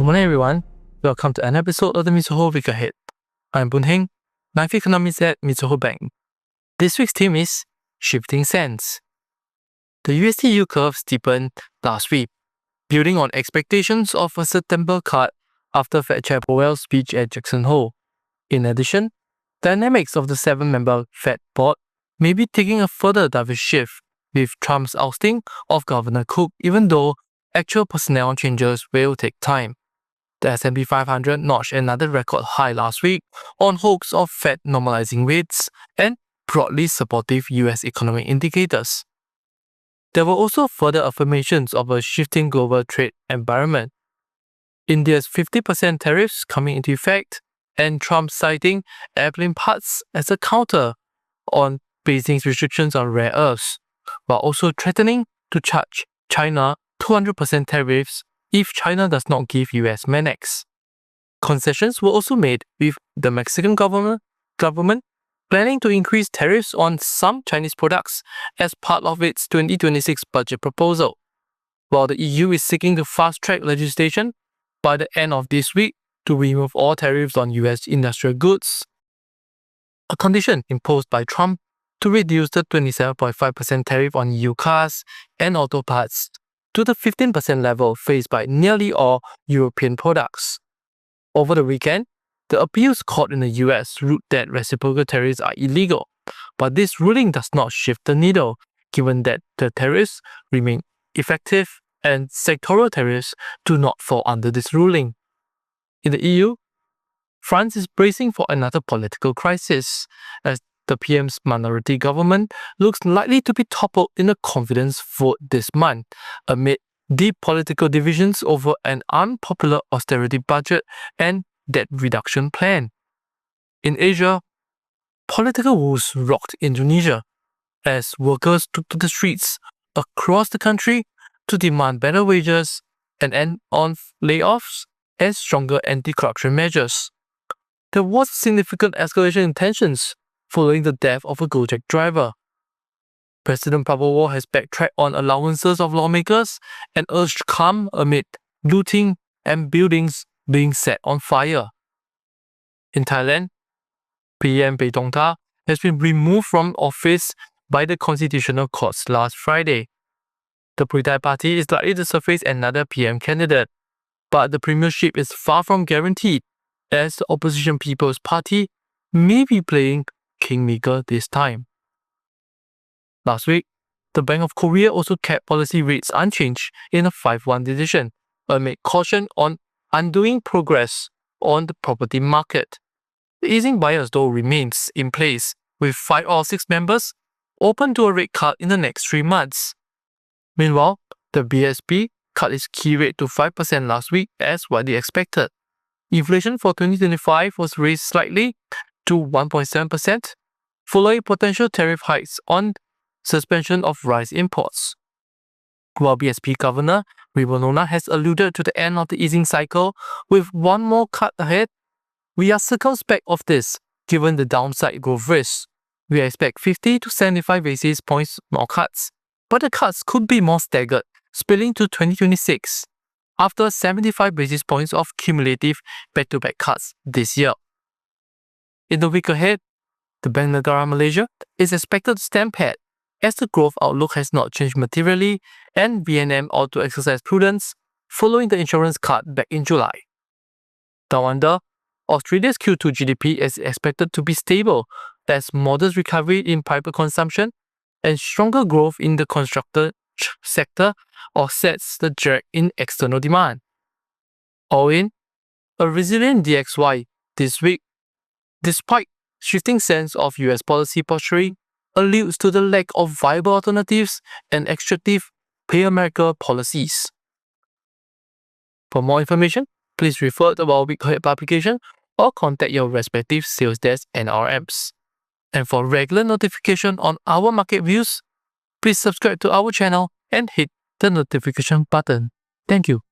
morning everyone, welcome to an episode of the Mizuho Week Ahead. I'm Boon Heng, Life Economist at Mizuho Bank. This week's theme is Shifting Sands. The USD yield curve steepened last week, building on expectations of a September cut after Fed Chair Powell's speech at Jackson Hole. In addition, dynamics of the 7-member Fed board may be taking a further dovish shift with Trump's ousting of Governor Cook, even though actual personnel changes will take time. The S&P 500 notched another record high last week on hopes of Fed normalizing rates and broadly supportive US economic indicators. There were also further affirmations of a shifting global trade environment. India's 50% tariffs coming into effect and Trump citing airplane parts as a counter on Beijing's restrictions on rare earths, while also threatening to charge China 200% tariffs if China does not give US Manex. Concessions were also made with the Mexican government planning to increase tariffs on some Chinese products as part of its 2026 budget proposal, while the EU is seeking to fast-track legislation by the end of this week to remove all tariffs on US industrial goods, a condition imposed by Trump to reduce the 27.5% tariff on EU cars and auto parts to the 15% level faced by nearly all European products. Over the weekend, the appeals court in the US ruled that reciprocal tariffs are illegal, but this ruling does not shift the needle, given that the tariffs remain effective and sectoral tariffs do not fall under this ruling. In the EU, France is bracing for another political crisis, as the PM's minority government looks likely to be toppled in a confidence vote this month, amid deep political divisions over an unpopular austerity budget and debt reduction plan. In Asia, political woes rocked Indonesia as workers took to the streets across the country to demand better wages and end on layoffs and stronger anti-corruption measures. There was significant escalation in tensions following the death of a Gojek driver. President Prabowo has backtracked on allowances of lawmakers and urged calm amid looting and buildings being set on fire. In Thailand, PM Paetongtarn has been removed from office by the Constitutional Courts last Friday. The Pheu Thai party is likely to surface another PM candidate, but the premiership is far from guaranteed, as the opposition People's Party may be playing kingmaker this time. Last week, the Bank of Korea also kept policy rates unchanged in a 5-1 decision amid caution on undoing progress on the property market. The easing bias though remains in place, with 5 or 6 members open to a rate cut in the next 3 months. Meanwhile, the BSP cut its key rate to 5% last week as widely expected. Inflation for 2025 was raised slightly to 1.7%, following potential tariff hikes on suspension of rice imports. While BSP Governor Ribonona has alluded to the end of the easing cycle with one more cut ahead, we are circumspect of this given the downside growth risks. We expect 50 to 75 basis points more cuts, but the cuts could be more staggered, spilling to 2026 after 75 basis points of cumulative back-to-back cuts this year. In the week ahead, the Bank Negara Malaysia is expected to stand pat as the growth outlook has not changed materially and BNM ought to exercise prudence following the insurance cut back in July. Down under, Australia's Q2 GDP is expected to be stable as modest recovery in private consumption and stronger growth in the construction sector offsets the drag in external demand. All in, a resilient DXY this week, despite shifting sense of US policy posturing, alludes to the lack of viable alternatives and extractive Pay America policies. For more information, please refer to our week ahead publication or contact your respective sales desk and RMs. And for regular notification on our market views, please subscribe to our channel and hit the notification button. Thank you.